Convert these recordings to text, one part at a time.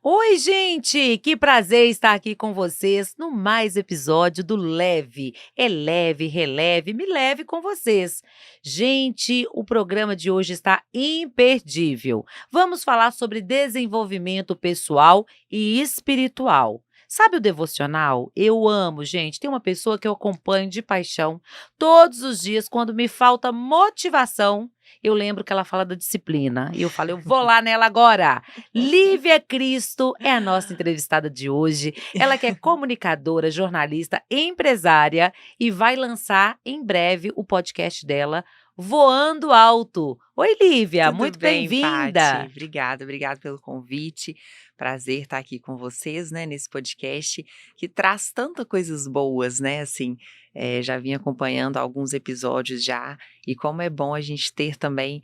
Oi, gente! Que prazer estar aqui com vocês no mais episódio do Leve. É leve, releve, me leve com vocês. Gente, o programa de hoje está imperdível. Vamos falar sobre desenvolvimento pessoal e espiritual. Sabe o devocional? Eu amo, gente. Tem uma pessoa que eu acompanho de paixão todos os dias quando me falta motivação. Eu lembro que ela fala da disciplina e eu falo, eu vou lá nela agora. Lívia Cristo é a nossa entrevistada de hoje. Ela que é comunicadora, jornalista, empresária e vai lançar em breve o podcast dela, Voando Alto. Oi, Lívia, Tudo muito bem, Paty? bem-vinda. Obrigada pelo convite. Prazer estar aqui com vocês, né, nesse podcast que traz tantas coisas boas, né, assim, já vim acompanhando alguns episódios já, e como é bom a gente ter também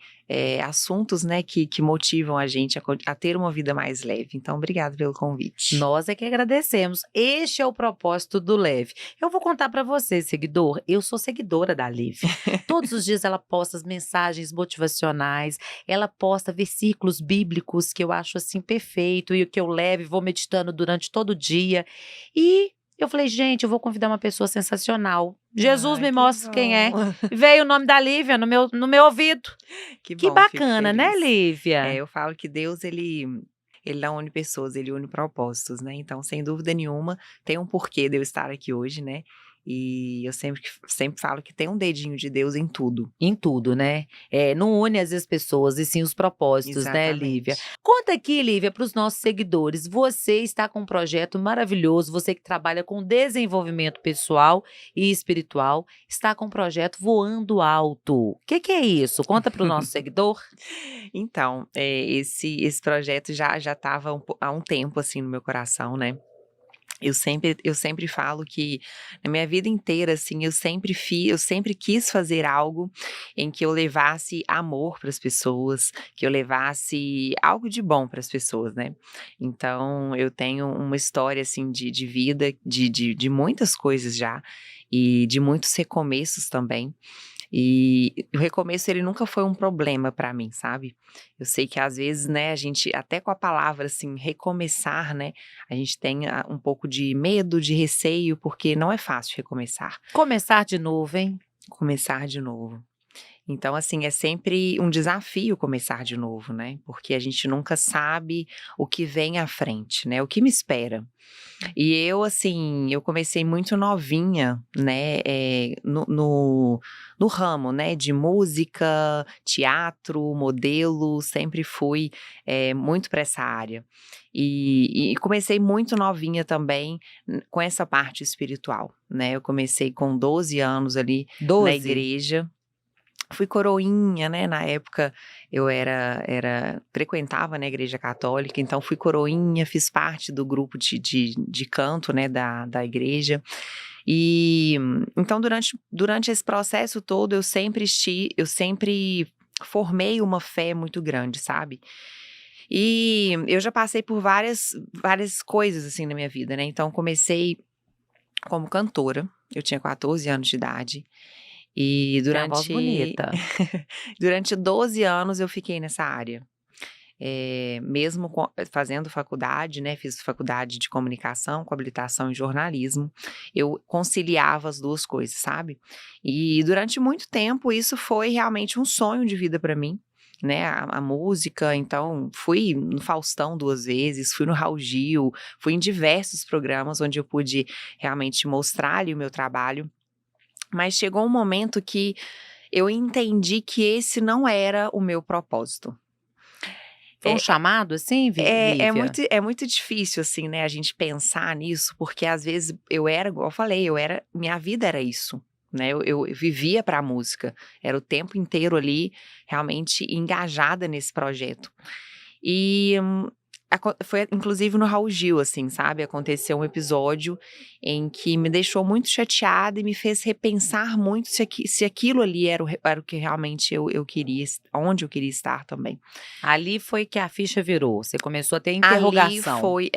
assuntos, né, que motivam a gente a ter uma vida mais leve. Então, obrigada pelo convite. Nós é que agradecemos. Este é o propósito do Leve. Eu vou contar para você, seguidor. Eu sou seguidora da Lívia. Todos os dias ela posta as mensagens motivacionais, ela posta versículos bíblicos que eu acho assim perfeito e o que eu levo e vou meditando durante todo o dia. E eu falei, gente, eu vou convidar uma pessoa sensacional. Jesus Ai, me que mostra quem é. bom. Veio o nome da Lívia no meu ouvido. Que Que bom, fico bacana, né, feliz. Lívia? Eu falo que Deus, ele não une pessoas, ele une propósitos, né? Então, sem dúvida nenhuma, tem um porquê de eu estar aqui hoje, né? E eu sempre falo que tem um dedinho de Deus em tudo. Em tudo, né? Não une às vezes pessoas, e sim os propósitos, né, Lívia? Exatamente. Conta aqui, Lívia, para os nossos seguidores. Você está com um projeto maravilhoso, você que trabalha com desenvolvimento pessoal e espiritual, está com um projeto Voando Alto. O que é isso? Conta para o nosso seguidor. Então, esse projeto já estava há um tempo assim no meu coração, né? Eu sempre falo que na minha vida inteira, assim, eu sempre quis fazer algo em que eu levasse amor para as pessoas, que eu levasse algo de bom para as pessoas, né? Então, eu tenho uma história, assim, de vida, de muitas coisas já, e de muitos recomeços também. E o recomeço ele nunca foi um problema pra mim, sabe. Eu sei que às vezes, né, a gente até com a palavra, assim, recomeçar, né, a gente tem um pouco de medo, de receio, porque não é fácil recomeçar, Começar de novo, hein? começar de novo. Então, assim, é sempre um desafio começar de novo, né, porque a gente nunca sabe o que vem à frente, né, o que me espera. E eu, assim, eu comecei muito novinha, né, no ramo, né, de música, teatro, modelo, sempre fui, muito para essa área. E comecei muito novinha também com essa parte espiritual, né, eu comecei com 12 anos ali na 12. igreja. Fui coroinha, né, na época eu frequentava, né, a igreja católica, então fui coroinha, fiz parte do grupo de canto, né, da igreja. E, então durante esse processo todo eu sempre formei uma fé muito grande, sabe. E eu já passei por várias coisas, assim, na minha vida, né, então comecei como cantora, eu tinha 14 anos de idade, e Tem a voz durante bonita. durante 12 anos eu fiquei nessa área. Mesmo fazendo faculdade, né, fiz faculdade de comunicação com habilitação em jornalismo, eu conciliava as 2 coisas, sabe. E durante muito tempo isso foi realmente um sonho de vida para mim, né, a música, então fui no Faustão 2 vezes, fui no Raul Gil, fui em diversos programas onde eu pude realmente mostrar ali o meu trabalho, mas chegou um momento que eu entendi que esse não era o meu propósito. Foi um É chamado assim, Lívia? é muito difícil, assim, né, a gente pensar nisso, porque às vezes eu era igual eu falei, minha vida era isso, né, eu vivia pra música, era o tempo inteiro ali, realmente engajada nesse projeto. E foi inclusive no Raul Gil, assim, sabe, aconteceu um episódio em que me deixou muito chateada e me fez repensar muito se aquilo ali era o que realmente eu queria, onde eu queria estar também. Ali foi que a ficha virou, você começou a ter Ali interrogação. foi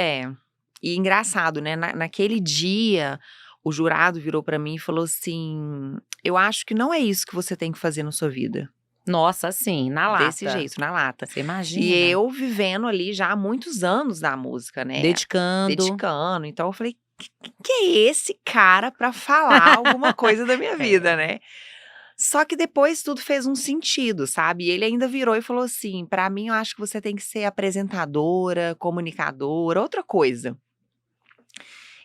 e engraçado, né, naquele dia, o jurado virou pra mim e falou assim: "Eu acho que não é isso que você tem que fazer na sua vida". Nossa, assim, na lata. Desse jeito, na lata. Você imagina. E eu vivendo ali já há muitos anos da música, né? Dedicando. Então eu falei, que é esse cara pra falar alguma coisa da minha vida, né? Só que depois tudo fez um sentido, sabe? E ele ainda virou e falou assim: pra mim, eu acho que você tem que ser apresentadora, comunicadora, outra coisa.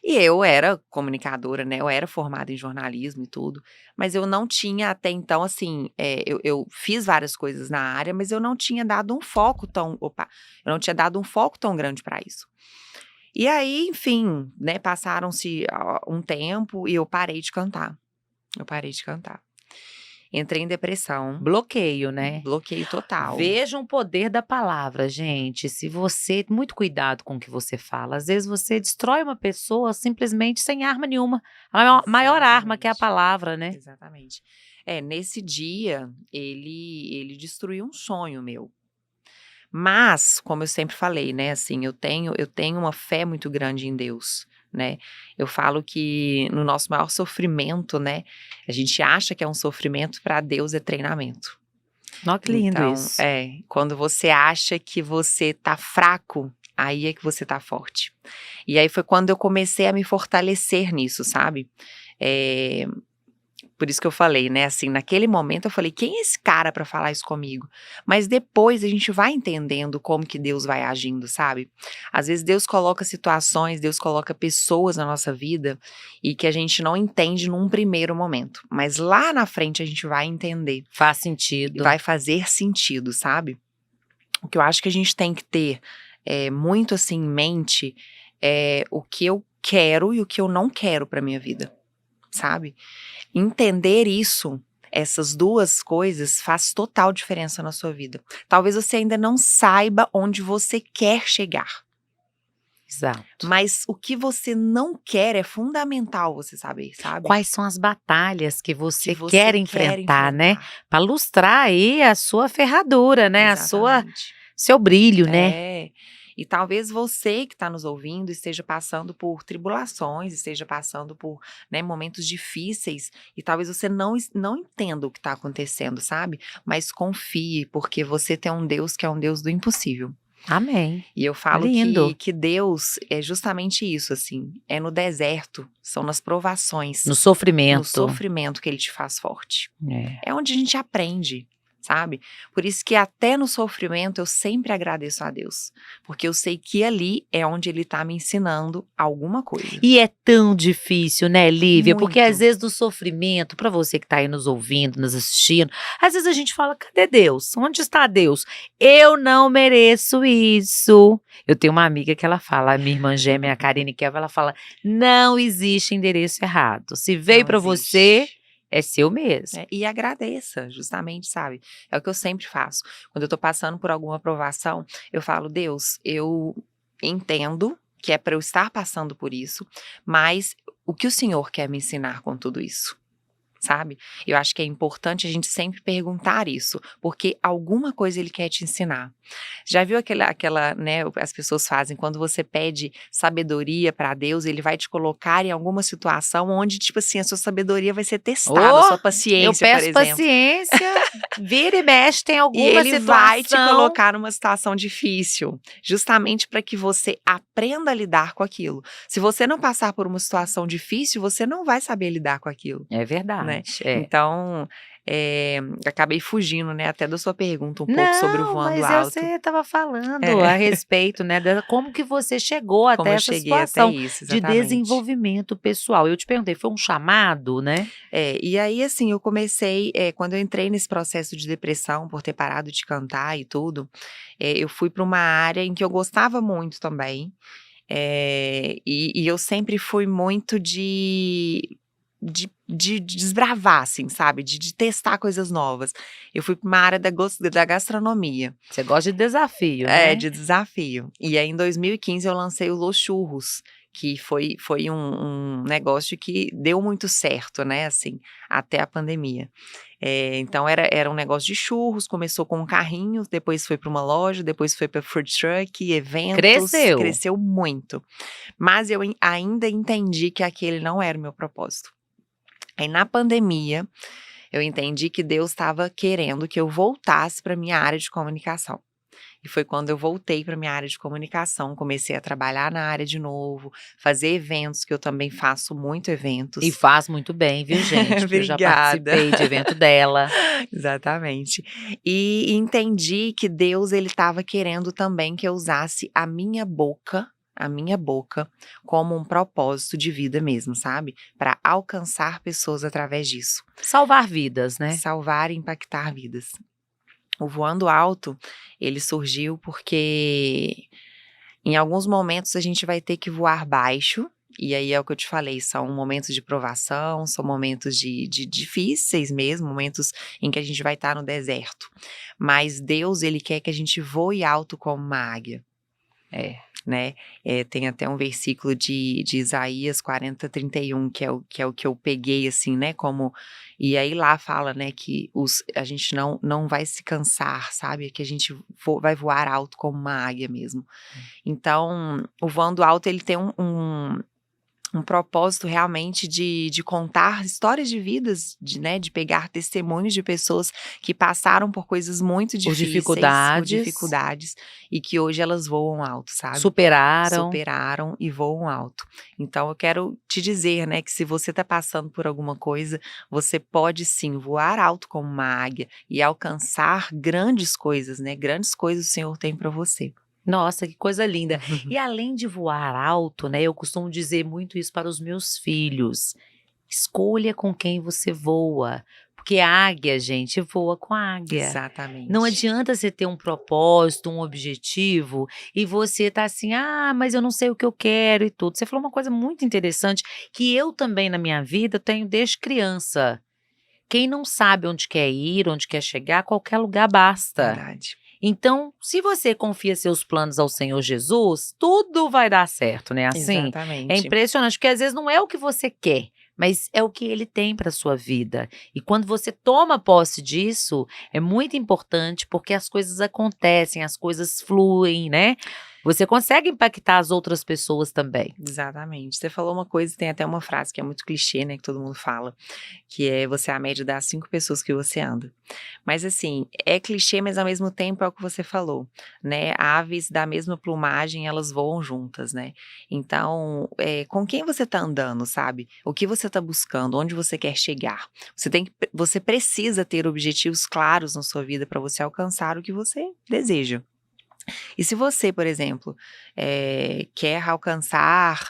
E eu era comunicadora, né? Eu era formada em jornalismo e tudo, mas eu não tinha até então, assim, eu fiz várias coisas na área, mas eu não tinha dado um foco tão, eu não tinha dado um foco tão grande pra isso. E aí, enfim, né? Passaram-se um tempo e eu parei de cantar. Entrei em depressão. Bloqueio, né? Bloqueio total. Vejam o poder da palavra, gente. Se você. Muito cuidado com o que você fala. Às vezes você destrói uma pessoa simplesmente sem arma nenhuma. A maior arma que é a palavra, né? Exatamente. Nesse dia, ele destruiu um sonho meu. Mas, como eu sempre falei, né, assim, eu tenho uma fé muito grande em Deus, né? Eu falo que no nosso maior sofrimento, né, a gente acha que é um sofrimento, para Deus é treinamento. Nossa, que lindo Então, isso. quando você acha que você tá fraco, aí é que você tá forte. E aí foi quando eu comecei a me fortalecer nisso, sabe? Por isso que eu falei, né, assim, naquele momento eu falei, quem é esse cara pra falar isso comigo? Mas depois a gente vai entendendo como que Deus vai agindo, sabe? Às vezes Deus coloca situações, Deus coloca pessoas na nossa vida e que a gente não entende num primeiro momento. Mas lá na frente a gente vai entender. Faz sentido. Vai fazer sentido, sabe? O que eu acho que a gente tem que ter muito assim em mente é o que eu quero e o que eu não quero pra minha vida, sabe? Entender isso, essas duas coisas, faz total diferença na sua vida. Talvez você ainda não saiba onde você quer chegar. Exato. Mas o que você não quer é fundamental você saber, sabe? Quais são as batalhas que você quer enfrentar, né? Para lustrar aí a sua ferradura, né? Exatamente. Seu brilho, né? E talvez você que está nos ouvindo esteja passando por tribulações, esteja passando por, né, momentos difíceis, e talvez você não entenda o que está acontecendo, sabe? Mas confie, porque você tem um Deus que é um Deus do impossível. Amém. E eu falo Lindo. que Deus é justamente isso, assim, é no deserto, são nas provações, No sofrimento. no sofrimento que Ele te faz forte. É onde a gente aprende, sabe? Por isso que até no sofrimento eu sempre agradeço a Deus, porque eu sei que ali é onde Ele tá me ensinando alguma coisa. E é tão difícil, né, Lívia? Porque Muito. às vezes no sofrimento, para você que tá aí nos ouvindo, nos assistindo, às vezes a gente fala, cadê Deus? Onde está Deus? Eu não mereço isso. Eu tenho uma amiga que ela fala, a minha irmã gêmea, a Karine Kelva, ela fala, não existe endereço errado. Se veio para você, é seu mesmo. E agradeça, justamente, sabe? É o que eu sempre faço. Quando eu tô passando por alguma provação, eu falo, Deus, eu entendo que é para eu estar passando por isso, mas o que o Senhor quer me ensinar com tudo isso? Sabe? Eu acho que é importante a gente sempre perguntar isso, porque alguma coisa Ele quer te ensinar. Já viu aquela, né, as pessoas fazem, quando você pede sabedoria para Deus, Ele vai te colocar em alguma situação onde, tipo assim, a sua sabedoria vai ser testada, a sua paciência, eu peço por exemplo. paciência, vira e mexe, tem alguma E Ele situação. vai te colocar numa situação difícil, justamente para que você aprenda a lidar com aquilo. Se você não passar por uma situação difícil, você não vai saber lidar com aquilo. É verdade. Né? Então, acabei fugindo, né, até da sua pergunta pouco sobre o voando mas alto. você estava falando a respeito, né, como que você chegou até essa situação até isso, de desenvolvimento pessoal. Eu te perguntei, foi um chamado, né? E aí, assim, eu comecei, quando eu entrei nesse processo de depressão, por ter parado de cantar e tudo, eu fui para uma área em que eu gostava muito também, e eu sempre fui muito de desbravar, assim, sabe? De testar coisas novas. Eu fui para uma área da gastronomia. Você gosta de desafio, né? De desafio. E aí, em 2015, eu lancei o Los Churros, que foi um negócio que deu muito certo, né? Assim, até a pandemia. Então, era um negócio de churros, começou com um carrinho, depois foi para uma loja, depois foi para food truck, eventos. Cresceu muito. Mas eu ainda entendi que aquele não era o meu propósito. Aí, na pandemia, eu entendi que Deus estava querendo que eu voltasse para minha área de comunicação. E foi quando eu voltei para minha área de comunicação, comecei a trabalhar na área de novo, fazer eventos, que eu também faço muito eventos. E faz muito bem, viu, gente? Porque eu já Obrigada. participei de evento dela. Exatamente. E entendi que Deus ele estava querendo também que eu usasse a minha boca como um propósito de vida mesmo, sabe? Para alcançar pessoas através disso. Salvar vidas, né? Salvar e impactar vidas. O Voando Alto, ele surgiu porque em alguns momentos a gente vai ter que voar baixo, e aí é o que eu te falei, são momentos de provação, são momentos de difíceis mesmo, momentos em que a gente vai estar no deserto. Mas Deus, ele quer que a gente voe alto como uma águia. Né? Tem até um versículo de Isaías 40:31, que é o que eu peguei, assim, né? E aí lá fala, né, que a gente não vai se cansar, sabe? Que a gente vai voar alto como uma águia mesmo. Então, o Voando Alto, ele tem um propósito realmente de contar histórias de vidas, de pegar testemunhos de pessoas que passaram por coisas muito difíceis, por dificuldades, e que hoje elas voam alto, sabe? Superaram e voam alto. Então eu quero te dizer, né, que se você está passando por alguma coisa, você pode sim voar alto como uma águia e alcançar grandes coisas, né? Grandes coisas o Senhor tem para você. Nossa, que coisa linda. E além de voar alto, né, eu costumo dizer muito isso para os meus filhos. Escolha com quem você voa. Porque a águia, gente, voa com a águia. Exatamente. Não adianta você ter um propósito, um objetivo, e você tá assim, mas eu não sei o que eu quero e tudo. Você falou uma coisa muito interessante, que eu também na minha vida tenho desde criança. Quem não sabe onde quer ir, onde quer chegar, qualquer lugar basta. Verdade. Então, se você confia seus planos ao Senhor Jesus, tudo vai dar certo, né? Assim, Exatamente. é impressionante, porque às vezes não é o que você quer, mas é o que Ele tem para sua vida. E quando você toma posse disso, é muito importante, porque as coisas acontecem, as coisas fluem, né? Você consegue impactar as outras pessoas também. Exatamente. Você falou uma coisa, tem até uma frase que é muito clichê, né, que todo mundo fala, que é você é a média das 5 pessoas que você anda. Mas assim, é clichê, mas ao mesmo tempo é o que você falou, né? Aves da mesma plumagem, elas voam juntas, né? Então, com quem você tá andando, sabe? O que você tá buscando, onde você quer chegar? Você precisa ter objetivos claros na sua vida para você alcançar o que você deseja. E se você, por exemplo, quer alcançar,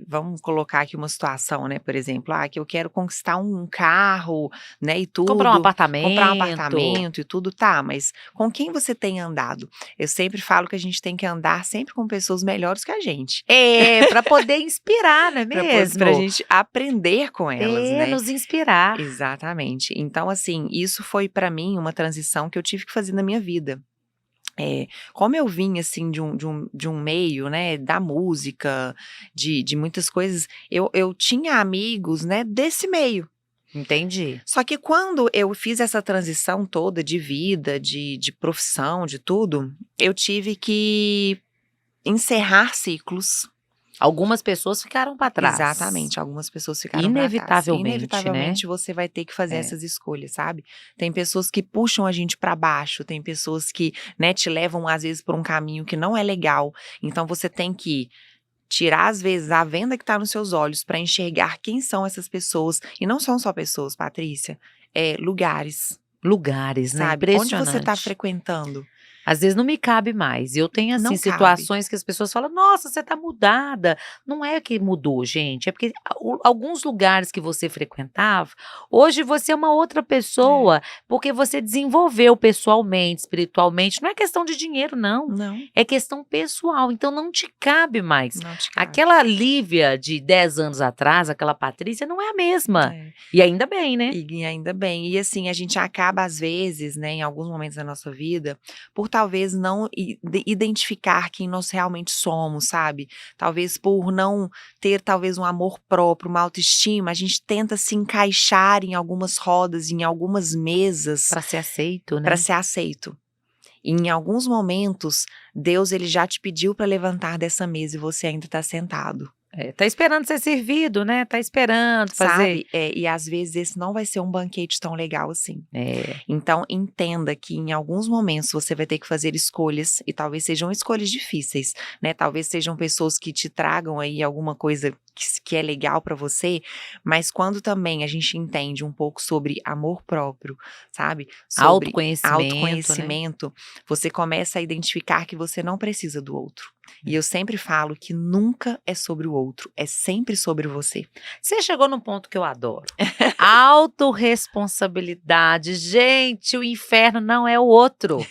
vamos colocar aqui uma situação, né, por exemplo, que eu quero conquistar um carro, né, e tudo. Comprar um apartamento. E tudo, tá, mas com quem você tem andado? Eu sempre falo que a gente tem que andar sempre com pessoas melhores que a gente. Para poder inspirar, não é mesmo? Pra gente aprender com elas, né? Nos inspirar. Exatamente. Então, assim, isso foi pra mim uma transição que eu tive que fazer na minha vida. Como eu vim, assim, de um meio, né, da música, de muitas coisas, eu tinha amigos, né, desse meio. Entendi. Só que quando eu fiz essa transição toda de vida, de profissão, de tudo, eu tive que encerrar ciclos. Algumas pessoas ficaram para trás. Exatamente, algumas pessoas ficaram para trás. Inevitavelmente, né? Você vai ter que fazer essas escolhas, sabe? Tem pessoas que puxam a gente para baixo, tem pessoas que, né, te levam às vezes por um caminho que não é legal. Então você tem que tirar às vezes a venda que tá nos seus olhos para enxergar quem são essas pessoas. E não são só pessoas, Patrícia, lugares. Lugares, né? Sabe? Onde você tá frequentando? Às vezes não me cabe mais. Eu tenho, assim, situações que as pessoas falam, nossa, você tá mudada. Não é que mudou, gente. É porque alguns lugares que você frequentava, hoje você é uma outra pessoa, porque você desenvolveu pessoalmente, espiritualmente. Não é questão de dinheiro, não. Não. É questão pessoal. Então não te cabe mais. Não te cabe. Aquela Lívia de 10 anos atrás, aquela Patrícia, não é a mesma. E ainda bem, né? E ainda bem. E assim, a gente acaba, às vezes, né, em alguns momentos da nossa vida, por talvez não identificar quem nós realmente somos, sabe? Talvez por não ter talvez um amor próprio, uma autoestima, a gente tenta se encaixar em algumas rodas, em algumas mesas. Para ser aceito, né? Para ser aceito. E em alguns momentos, Deus ele já te pediu para levantar dessa mesa e você ainda está sentado. Tá esperando ser servido, né? Tá esperando fazer. Sabe? E às vezes esse não vai ser um banquete tão legal assim. É. Então, entenda que em alguns momentos você vai ter que fazer escolhas, e talvez sejam escolhas difíceis, né? Talvez sejam pessoas que te tragam aí alguma coisa que é legal pra você, mas quando também a gente entende um pouco sobre amor próprio, sabe? Sobre Autoconhecimento, né? autoconhecimento, você começa a identificar que você não precisa do outro. E eu sempre falo que nunca é sobre o outro, é sempre sobre você. Você chegou num ponto que eu adoro. Autorresponsabilidade. Gente, o inferno não é o outro.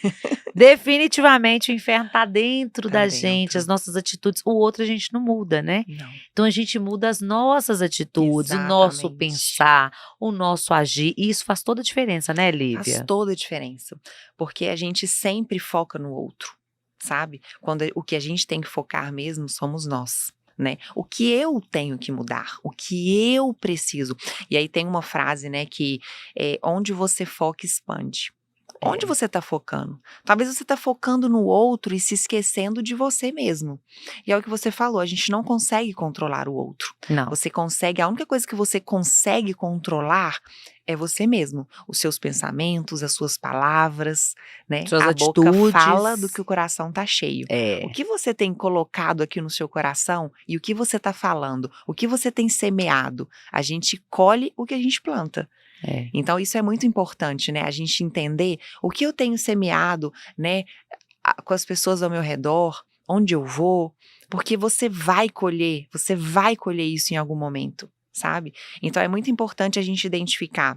Definitivamente o inferno tá dentro Tá da gente, dentro. as nossas atitudes. O outro a gente não muda, né? Não. Então a gente muda as nossas atitudes, o nosso Exatamente. pensar, o nosso agir. E isso faz toda a diferença, né, Faz Lívia? toda a diferença, porque a gente sempre foca no outro, sabe? Quando o que a gente tem que focar mesmo somos nós, né? O que eu tenho que mudar, o que eu preciso. E aí tem uma frase, né, que é onde você foca, expande. Onde você está focando? Talvez você está focando no outro e se esquecendo de você mesmo. E é o que você falou, a gente não consegue controlar o outro. Não. Você consegue, a única coisa que você consegue controlar é você mesmo. Os seus pensamentos, as suas palavras, né? Suas A boca atitudes. fala do que o coração tá cheio. É. O que você tem colocado aqui no seu coração e o que você tá falando, o que você tem semeado, a gente colhe o que a gente planta. É. Então isso é muito importante, né? A gente entender o que eu tenho semeado, né? Com as pessoas ao meu redor, onde eu vou, porque você vai colher isso em algum momento, sabe? Então é muito importante a gente identificar,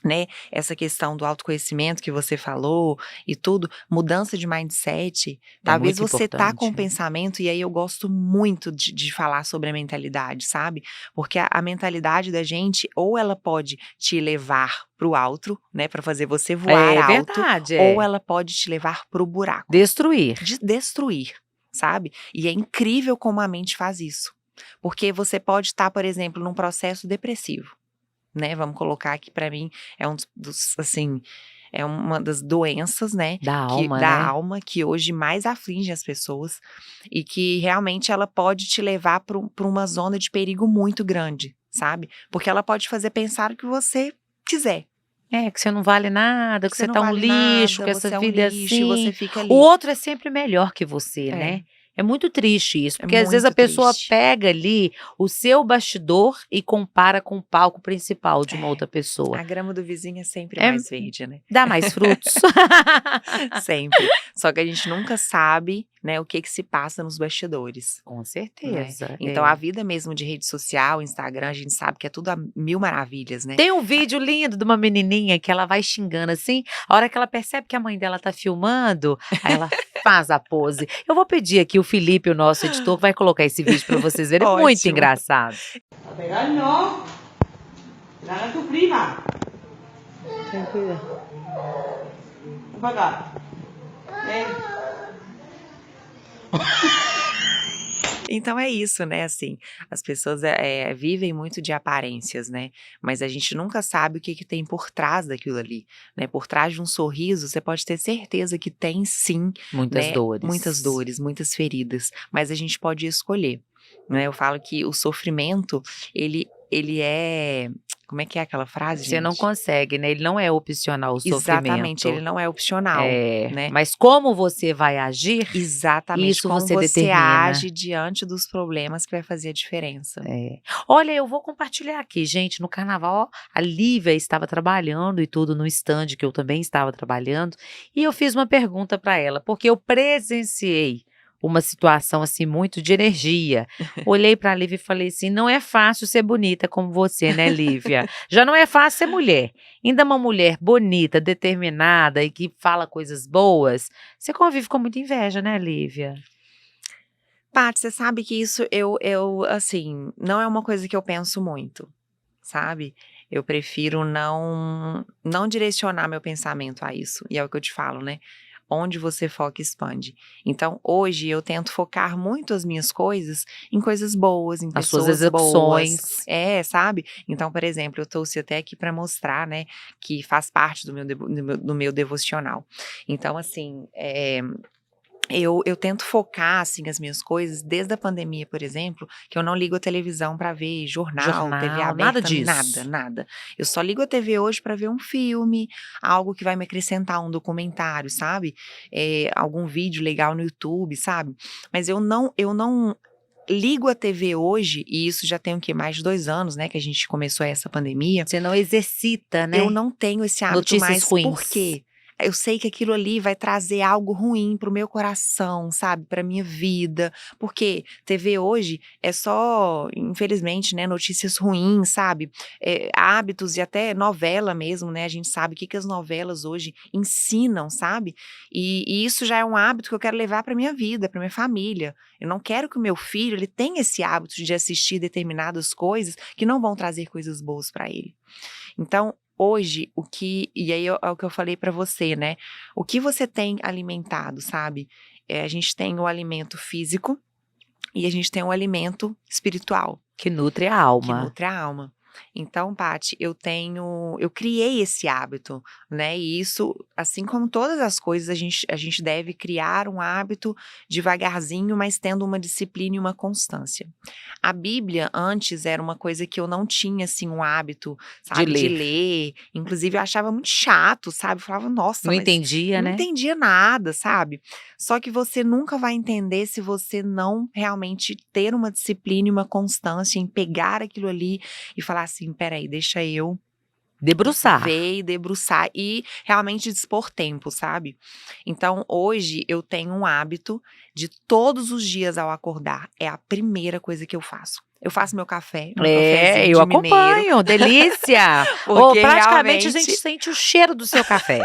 né, essa questão do autoconhecimento que você falou e tudo, mudança de mindset. Talvez muito você tá com um importante. pensamento, e aí eu gosto muito de falar sobre a mentalidade, sabe? Porque a mentalidade da gente, ou ela pode te levar pro alto, né, para fazer você voar É alto, verdade, ou ela pode te levar pro buraco, destruir. de destruir, sabe? E é incrível como a mente faz isso. Porque você pode estar, por exemplo, num processo depressivo, né, vamos colocar aqui, pra mim é um dos, assim, é uma das doenças, né, Da que alma, da né? alma, que hoje mais aflige as pessoas, e que realmente ela pode te levar pra uma zona de perigo muito grande, sabe? Porque ela pode fazer pensar o que você quiser. É, que você não vale nada, que Você você não tá um vale lixo, nada, que essa você é um vida é lixo e você assim. fica O ali. outro é sempre melhor que você, É. né? É muito triste isso, É porque às vezes a muito pessoa triste. pega ali o seu bastidor e compara com o palco principal de uma outra pessoa. A grama do vizinho é sempre É, mais verde, né? dá mais frutos. Sempre. Só que a gente nunca sabe, né, o que se passa nos bastidores, Com né? certeza. Então a vida mesmo de rede social, Instagram, a gente sabe que é tudo a mil maravilhas, né? Tem um vídeo lindo de uma menininha que ela vai xingando assim, a hora que ela percebe que a mãe dela tá filmando, aí ela faz a pose. Eu vou pedir aqui o Felipe, o nosso editor, que vai colocar esse vídeo pra vocês verem, muito Ótimo. engraçado. A pegar no. Pegar a tu prima. Tranquila. Vem pra cá. Vem. Então é isso, né, assim, as pessoas vivem muito de aparências, né, mas a gente nunca sabe o que tem por trás daquilo ali, né, por trás de um sorriso você pode ter certeza que tem sim, Muitas né, dores. muitas dores, muitas feridas, mas a gente pode escolher, né, eu falo que o sofrimento, ele é, como é que é aquela frase, Você não gente? consegue, né? Ele não é opcional o Exatamente, ele sofrimento. não é opcional, né? Mas como você vai agir, Exatamente, isso como você você determina. age diante dos problemas que vai fazer a diferença. Olha, eu vou compartilhar aqui, gente, no carnaval, a Lívia estava trabalhando e tudo no stand que eu também estava trabalhando, e eu fiz uma pergunta para ela, porque eu presenciei uma situação assim muito de energia. Olhei para a Lívia e falei assim: não é fácil ser bonita como você, né, Lívia? Já não é fácil ser mulher. Ainda uma mulher bonita, determinada e que fala coisas boas. Você convive com muita inveja, né, Lívia? Paty, você sabe que isso assim, não é uma coisa que eu penso muito, sabe? Eu prefiro não direcionar meu pensamento a isso. E é o que eu te falo, né? Onde você foca, expande. Então, hoje eu tento focar muito as minhas coisas em coisas boas, em As suas pessoas boas. execuções. Sabe? Então, por exemplo, eu trouxe até aqui para mostrar, né, que faz parte do meu devocional. Então, assim, eu tento focar, assim, as minhas coisas, desde a pandemia, por exemplo, que eu não ligo a televisão para ver jornal, TV Jornal, nada aberta, nada, disso. nada. Eu só ligo a TV hoje para ver um filme, algo que vai me acrescentar, um documentário, sabe? Algum vídeo legal no YouTube, sabe? Mas eu não ligo a TV hoje, e isso já tem o quê? Mais de 2 anos, né, que a gente começou essa pandemia. Você não exercita, Eu né? não tenho esse hábito Notícias mais, por ruins. quê? Eu sei que aquilo ali vai trazer algo ruim para o meu coração, sabe, para minha vida, porque TV hoje é só, infelizmente, né, notícias ruins, sabe, hábitos e até novela mesmo, né, a gente sabe o que as novelas hoje ensinam, sabe, e isso já é um hábito que eu quero levar para minha vida, para minha família. Eu não quero que o meu filho, ele tenha esse hábito de assistir determinadas coisas que não vão trazer coisas boas para ele. Então, hoje, e aí é o que eu falei pra você, né? O que você tem alimentado, sabe? A gente tem o alimento físico e a gente tem o alimento espiritual, Que nutre a que alma. nutre a alma. Então, Paty, eu criei esse hábito, né? E isso, assim como todas as coisas, a gente deve criar um hábito devagarzinho, mas tendo uma disciplina e uma constância. A Bíblia antes era uma coisa que eu não tinha, assim, um hábito, sabe, de ler. ler. Inclusive, eu achava muito chato, sabe? Eu falava, nossa, Não mas entendia, eu não né? entendia nada, sabe? Só que você nunca vai entender se você não realmente ter uma disciplina e uma constância em pegar aquilo ali e falar assim, peraí, deixa eu Debruçar. ver e debruçar e realmente dispor tempo, sabe? Então, hoje eu tenho um hábito de todos os dias ao acordar, é a primeira coisa que eu faço. Eu faço meu café, meu cafezinho Eu de mineiro, acompanho, delícia! porque Praticamente a gente realmente, sente o cheiro do seu café.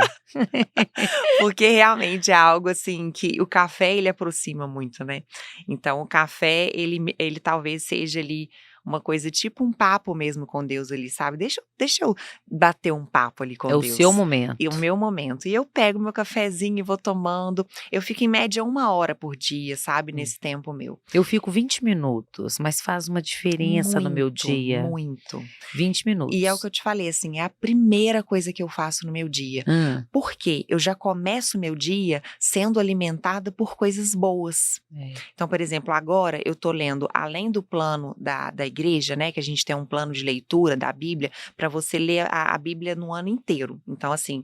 porque realmente é algo assim que o café ele aproxima muito, né? Então, o café ele talvez seja ali uma coisa tipo um papo mesmo com Deus ali, sabe? Deixa eu bater um papo ali com É o seu Deus. momento. E o meu momento. E eu pego meu cafezinho e vou tomando. Eu fico em média 1 hora por dia, sabe? Nesse tempo meu. Eu fico 20 minutos, mas faz uma diferença no meu dia. Muito. 20 minutos. E é o que eu te falei, assim, é a primeira coisa que eu faço no meu dia. Por quê? Eu já começo o meu dia sendo alimentada por coisas boas. Então, por exemplo, agora eu tô lendo, além do plano da igreja, né, que a gente tem um plano de leitura da Bíblia, para você ler a Bíblia no ano inteiro. Então, assim,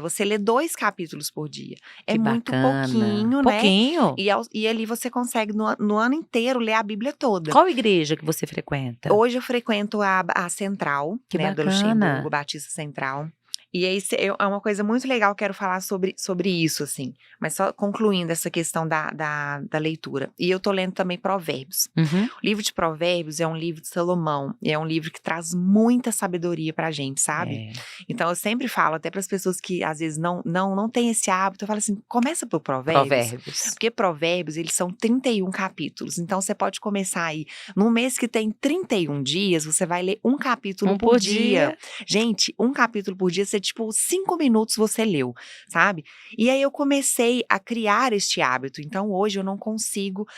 você lê 2 capítulos por dia. É Que muito bacana. pouquinho, né? Pouquinho. E ali você consegue, no ano inteiro, ler a Bíblia toda. Qual igreja que você frequenta? Hoje eu frequento a Central, Que né, do bacana. Luxemburgo, Batista Central. E aí é uma coisa muito legal, quero falar sobre isso, assim. Mas só concluindo essa questão da leitura. E eu tô lendo também Provérbios. Uhum. O livro de Provérbios é um livro de Salomão. E é um livro que traz muita sabedoria pra gente, sabe? Então eu sempre falo, até para as pessoas que às vezes não têm esse hábito, eu falo assim, começa por Provérbios. Porque Provérbios, eles são 31 capítulos. Então você pode começar aí. Num mês que tem 31 dias, você vai ler um capítulo por dia. Gente, um capítulo por dia, você, tipo, 5 minutos você leu, sabe? E aí eu comecei a criar este hábito. Então hoje eu não consigo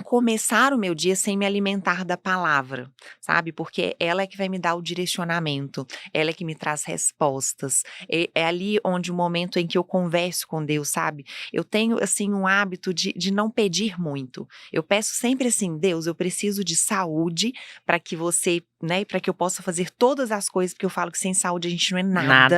começar o meu dia sem me alimentar da palavra, sabe? Porque ela é que vai me dar o direcionamento, ela é que me traz respostas. É ali onde o momento em que eu converso com Deus, sabe? Eu tenho, assim, um hábito de não pedir muito. Eu peço sempre assim, Deus, eu preciso de saúde para que você, né, para que eu possa fazer todas as coisas, porque eu falo que sem saúde a gente não é nada.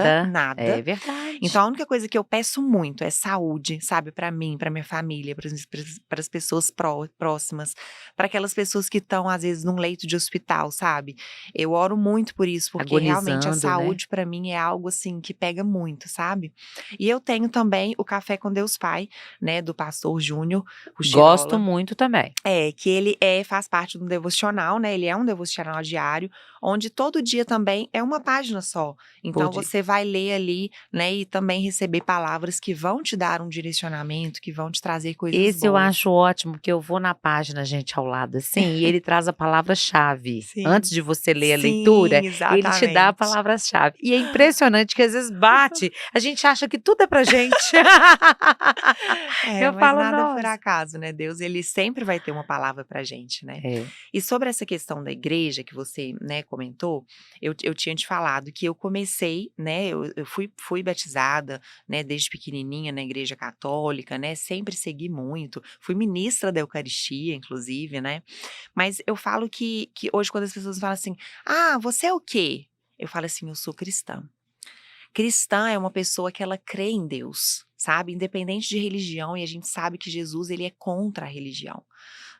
É verdade. Então a única coisa que eu peço muito é saúde, sabe? Para mim, para minha família, para as pessoas próximas, para aquelas pessoas que estão às vezes num leito de hospital, sabe? Eu oro muito por isso, porque realmente a Agonizando, né? saúde para mim é algo assim que pega muito, sabe? E eu tenho também o Café com Deus Pai, né, do pastor Júnior Rustirola. Gosto muito também. Que ele faz parte do devocional, né? Ele é um devocional diário, onde todo dia também é uma página só. Então Por dia. você vai ler ali, né? E também receber palavras que vão te dar um direcionamento, que vão te trazer coisas boas. Esse eu acho ótimo, porque eu vou na página, gente, ao lado assim, e ele traz a palavra-chave. Sim. Antes de você ler a Sim, leitura, ele te dá a exatamente. palavra-chave. E é impressionante que às vezes bate, a gente acha que tudo é pra gente. Eu Mas falo, nada por nossa. acaso, né? Deus, ele sempre vai ter uma palavra pra gente, né? E sobre essa questão da igreja que você você, né, comentou, eu tinha te falado que eu comecei, né, eu fui batizada, né, desde pequenininha na igreja católica, né, sempre segui muito, fui ministra da Eucaristia, inclusive, né, mas eu falo que hoje quando as pessoas falam assim, ah, você é o quê? Eu falo assim, eu sou cristã. Cristã é uma pessoa que ela crê em Deus, sabe? Independente de religião, e a gente sabe que Jesus, ele é contra a religião,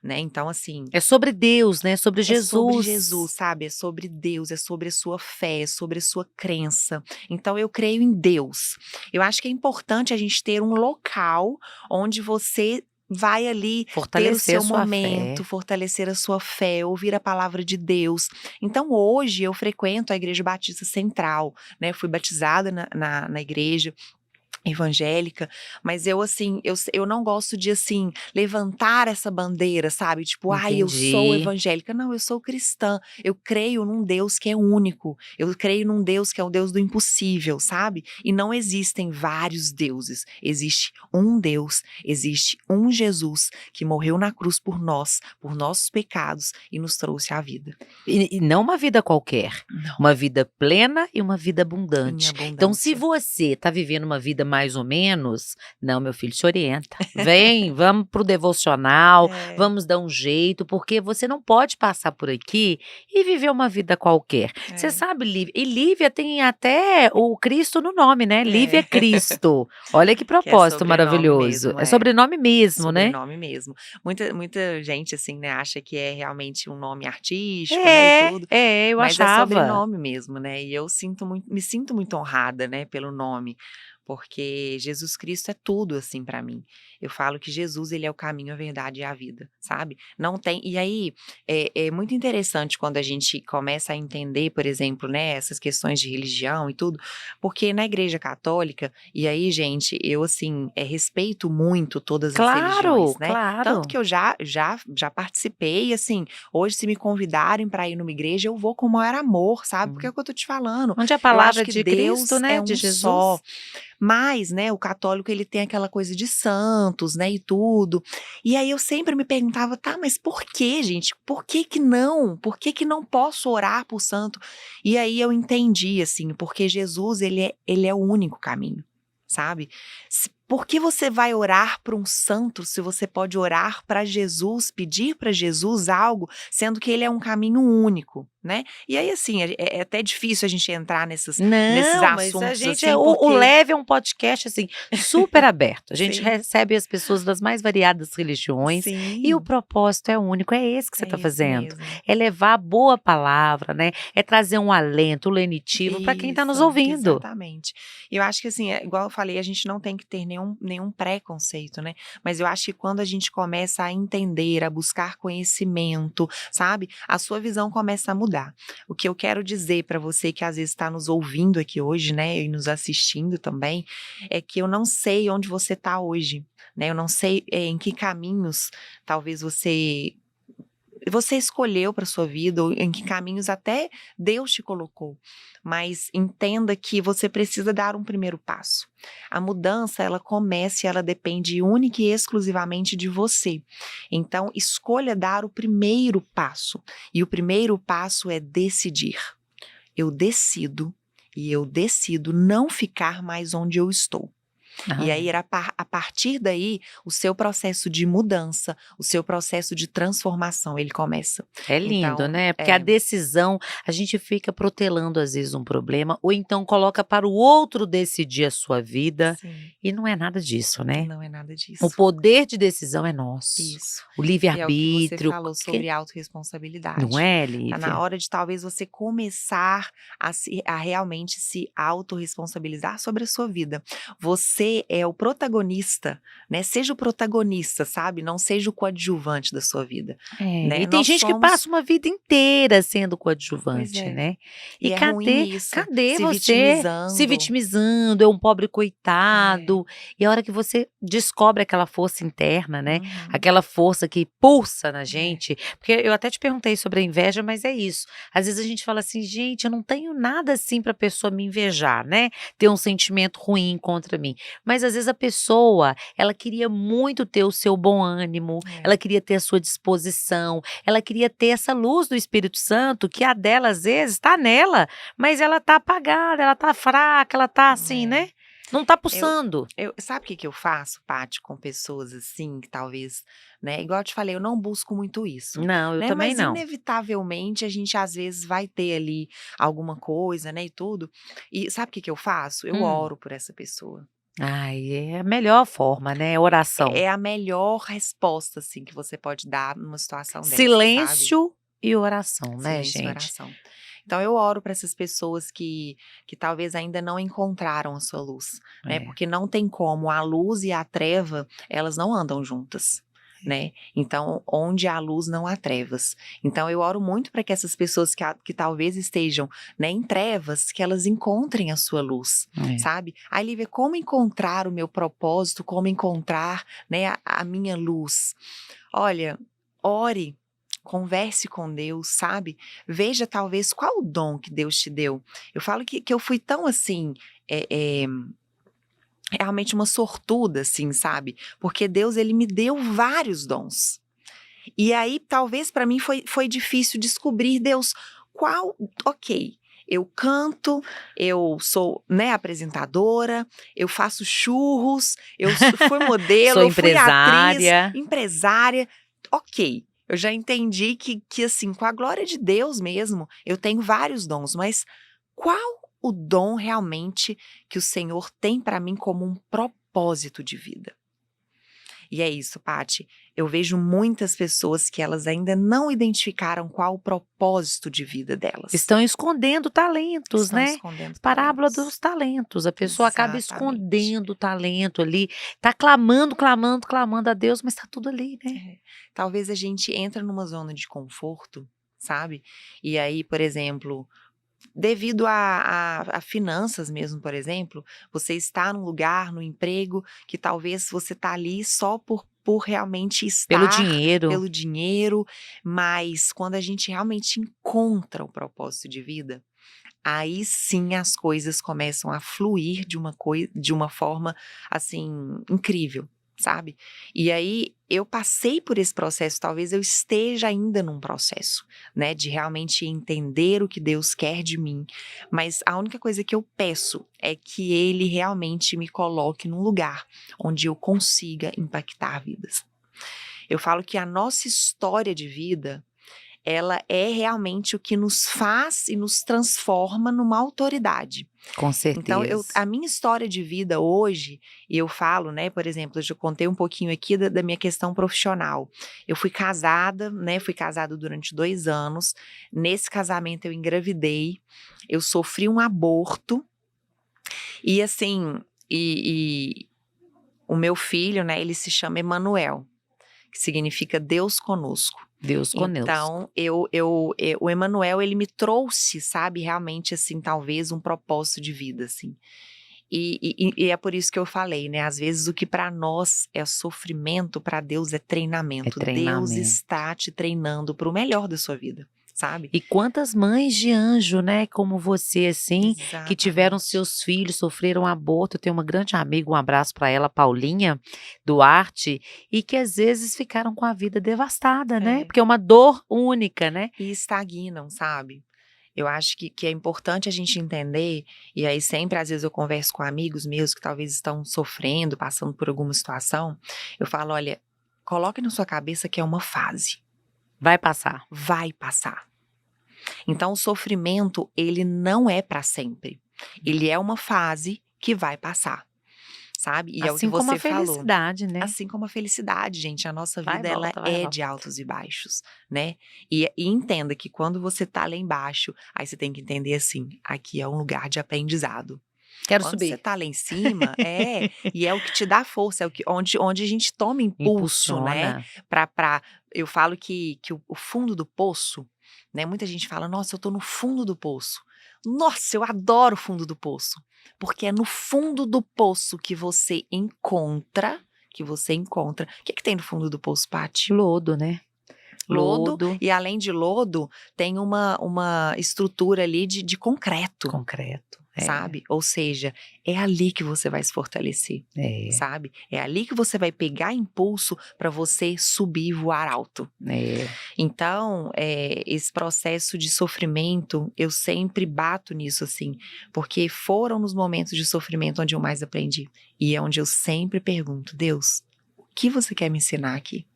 né? Então, assim, É sobre Deus, né? Sobre é sobre Jesus. Jesus, sabe? É sobre Deus, é sobre a sua fé, é sobre a sua crença. Então, eu creio em Deus. Eu acho que é importante a gente ter um local onde você vai ali ter o Fortalecer a seu sua momento, fé. fortalecer a sua fé, ouvir a palavra de Deus. Então, hoje, eu frequento a Igreja Batista Central, né? Fui batizada na igreja evangélica, mas eu assim, eu não gosto de assim, levantar essa bandeira, sabe, tipo, ai, eu sou Entendi. evangélica, não, eu sou cristã, eu creio num Deus que é único, eu creio num Deus que é o Deus do impossível, sabe, e não existem vários deuses, existe um Deus, existe um Jesus que morreu na cruz por nós, por nossos pecados e nos trouxe à vida. E não uma vida qualquer, Não, uma vida plena e uma vida em abundante. Então, se abundância. você está vivendo uma vida mais ou menos, não, meu filho, te orienta. Vem, vamos pro devocional, É, vamos dar um jeito, porque você não pode passar por aqui e viver uma vida qualquer. Você é, sabe, Lívia, e Lívia tem até o Cristo no nome, né? Lívia é Cristo. Olha que que é propósito sobrenome maravilhoso. mesmo, É sobrenome mesmo, né? sobrenome mesmo. Muita gente, assim, né, acha que é realmente um nome artístico, né, e tudo, Eu mas é achava. sobrenome mesmo, né, e eu me sinto muito honrada, né, pelo nome, porque Jesus Cristo é tudo, assim, pra mim. Eu falo que Jesus, ele é o caminho, a verdade e a vida, sabe? Não tem e aí, é muito interessante quando a gente começa a entender, por exemplo, né, essas questões de religião e tudo, porque na igreja católica e aí, gente, eu, assim, respeito muito todas as religiões, Claro, né, tanto claro. que eu já participei, assim, hoje se me convidarem para ir numa igreja, eu vou com o maior amor, sabe, porque é o que eu tô te falando, Onde a eu acho palavra que de Cristo, Deus é né, de um só, Jesus. mas, né, o católico ele tem aquela coisa de santos, né, e tudo, e aí eu sempre me perguntava: "Tá, mas por que, gente? Por que que não? Por que que não posso orar por santo?" E aí eu entendi, assim, porque Jesus ele é o único caminho, sabe. Por que você vai orar para um santo se você pode orar para Jesus, pedir para Jesus algo, sendo que ele é um caminho único, né. E aí, assim, é até difícil a gente entrar nesses Não, mas a assuntos, gente assim, o porque Leve é um podcast, assim, super aberto. A gente sim, recebe as pessoas das mais variadas religiões e o sim, propósito é único, é esse que você é está esse fazendo. mesmo. É levar a boa palavra, né, é trazer um alento, um lenitivo para quem está nos Isso, ouvindo. exatamente. E eu acho que assim, igual eu falei, a gente não tem que ter nenhum preconceito, né, mas eu acho que quando a gente começa a entender, a buscar conhecimento, sabe, a sua visão começa a mudar. O que eu quero dizer para você que às vezes está nos ouvindo aqui hoje, né, e nos assistindo também, é que eu não sei onde você está hoje, né, eu não sei, em que caminhos talvez você escolheu para sua vida ou em que caminhos até Deus te colocou, mas entenda que você precisa dar um primeiro passo. A mudança ela começa e ela depende única e exclusivamente de você. Então escolha dar o primeiro passo e o primeiro passo é decidir. Eu decido e eu decido não ficar mais onde eu estou. E aí, Amém. a partir daí, o seu processo de mudança, o seu processo de transformação, ele começa. É lindo, Então, né, porque a decisão, a gente fica protelando às vezes um problema, ou então coloca para o outro decidir a sua vida, sim, e não é nada disso, né. não é nada O disso. poder de decisão é nosso, Isso. o E é o que você livre-arbítrio, falou que sobre não autorresponsabilidade. é, Tá na Lívia? hora de talvez você começar a realmente se autorresponsabilizar sobre a sua vida. Você é o protagonista, né, seja o protagonista, sabe, não seja o coadjuvante da sua vida, É, né. e tem Nós gente que somos passa uma vida inteira sendo pois coadjuvante, é. né. E E é ruim isso, cadê se você se vitimizando. vitimizando, é um pobre É. coitado, e a hora que você descobre aquela força interna, né, Uhum. aquela força que pulsa na É. gente, porque eu até te perguntei sobre a inveja, mas é isso, às vezes a gente fala assim: "Gente, eu não tenho nada assim pra pessoa me invejar, né, ter um sentimento ruim contra mim", Mas às vezes a pessoa, ela queria muito ter o seu bom ânimo, ela queria ter a sua disposição, ela queria ter essa luz do Espírito Santo, que a dela às vezes está nela, mas ela tá apagada, ela tá fraca, ela tá assim, É. né? Não tá pulsando. Sabe o que que eu faço, Paty, com pessoas assim, que talvez, né? Igual eu te falei, eu não busco muito isso, Não, eu né? também Mas não. inevitavelmente a gente às vezes vai ter ali alguma coisa, né? E tudo. E sabe o que que eu faço? Eu Hum. oro por essa pessoa. Ai, é a melhor forma, né? Oração. É a melhor resposta, assim, que você pode dar numa situação dessa, sabe? Silêncio e oração, né, Silêncio e gente? oração. Então eu oro para essas pessoas que talvez ainda não encontraram a sua luz, né? É. Porque não tem como, a luz e a treva, elas não andam juntas, né? Então, onde há luz não há trevas. Então eu oro muito para que essas pessoas que talvez estejam, né, em trevas, que elas encontrem a sua luz, É. sabe? Aí Lívia, como encontrar o meu propósito, como encontrar, né, a minha luz? Olha, ore. Converse com Deus, sabe? Veja talvez qual o dom que Deus te deu. Eu falo que eu fui tão assim, realmente uma sortuda, assim, sabe? Porque Deus, ele me deu vários dons. E aí, talvez para mim foi difícil descobrir, Deus, ok, eu canto, eu sou, né, apresentadora, eu faço churros, fui modelo, Sou eu fui atriz, empresária. empresária, ok. Eu já entendi que assim, com a glória de Deus mesmo, eu tenho vários dons, mas qual o dom realmente que o Senhor tem para mim como um propósito de vida? E é isso, Paty. Eu vejo muitas pessoas que elas ainda não identificaram qual o propósito de vida delas. Estão escondendo talentos, Estão né? escondendo Parábola talentos. dos talentos. A pessoa acaba Exatamente. escondendo o talento ali, tá clamando, clamando, clamando a Deus, mas tá tudo ali, né? Talvez a gente entra numa zona de conforto, sabe? E aí, por exemplo, devido a finanças mesmo, por exemplo, você está num lugar, no emprego, que talvez você está ali só por realmente Pelo estar, dinheiro. pelo dinheiro, mas quando a gente realmente encontra o propósito de vida, aí sim as coisas começam a fluir de uma forma, assim, incrível, sabe? E aí eu passei por esse processo, talvez eu esteja ainda num processo, né, de realmente entender o que Deus quer de mim, mas a única coisa que eu peço é que Ele realmente me coloque num lugar onde eu consiga impactar vidas. Eu falo que a nossa história de vida, ela é realmente o que nos faz e nos transforma numa autoridade. Com Então, certeza. a minha história de vida hoje, e eu falo, né, por exemplo, eu já contei um pouquinho aqui da minha questão profissional. Eu fui casada, né, fui casada durante 2 anos. Nesse casamento eu engravidei, eu sofri um aborto, e assim, o meu filho, né, ele se chama Emanuel, que significa Deus conosco. Deus conosco. Então, o Emanuel, ele me trouxe, sabe, realmente, assim, talvez um propósito de vida, assim. E é por isso que eu falei, né, às vezes o que para nós é sofrimento, para Deus é treinamento. É treinamento. Deus está te treinando para o melhor da sua vida, sabe? E quantas mães de anjo, né, como você, assim, que tiveram Exatamente. seus filhos, sofreram aborto. Eu tenho uma grande amiga, um abraço para ela, Paulinha Duarte, e que às vezes ficaram com a vida devastada, né? É. Porque é uma dor única, né? E estagnam, sabe? Eu acho que é importante a gente entender, e aí sempre, às vezes, eu converso com amigos meus que talvez estão sofrendo, passando por alguma situação, eu falo, olha, coloque na sua cabeça que é uma fase. Vai passar. Vai passar. Então, o sofrimento, ele não é para sempre. Ele é uma fase que vai passar, sabe? E é o que Assim como você a falou. felicidade, né? Assim como a felicidade, gente, a nossa Vai vida, e ela volta, vai e é volta. de altos e baixos, né? E entenda que quando você tá lá embaixo, aí você tem que entender assim, aqui é um lugar de aprendizado. Quero Quando você subir. tá lá em cima, e é o que te dá força, é onde a gente toma impulso, né? Impulsiona. Eu falo que o fundo do poço, né? Muita gente fala, nossa, eu tô no fundo do poço. Nossa, eu adoro o fundo do poço. Porque é no fundo do poço que você encontra. O que tem no fundo do poço, Paty? Lodo, né? Lodo. E além de lodo, tem uma estrutura ali de concreto. Concreto. sabe? Ou seja, é ali que você vai se fortalecer, sabe? É ali que você vai pegar impulso para você subir e voar alto. Então, esse processo de sofrimento, eu sempre bato nisso, assim, porque foram nos momentos de sofrimento onde eu mais aprendi. E é onde eu sempre pergunto, Deus, o que você quer me ensinar aqui?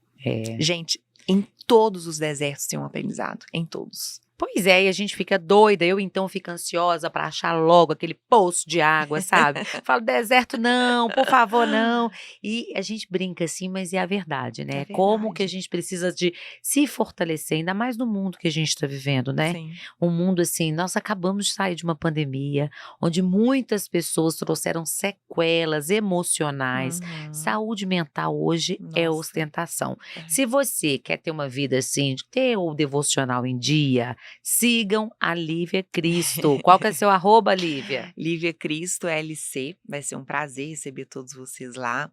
Gente, em todos os desertos tem um aprendizado, em todos. Pois é, e a gente fica doida, eu então fico ansiosa para achar logo aquele poço de água, sabe? Falo, deserto não, por favor não. E a gente brinca assim, mas é a verdade, né? Como que a gente precisa de se fortalecer, ainda mais no mundo que a gente está vivendo, né? Sim. Um mundo assim, nós acabamos de sair de uma pandemia, onde muitas pessoas trouxeram sequelas emocionais. Saúde mental hoje é ostentação. Se você quer ter uma vida assim, de ter o devocional em dia, sigam a Lívia Cristo. Qual que é seu @, Lívia? Lívia Cristo LC. Vai ser um prazer receber todos vocês lá.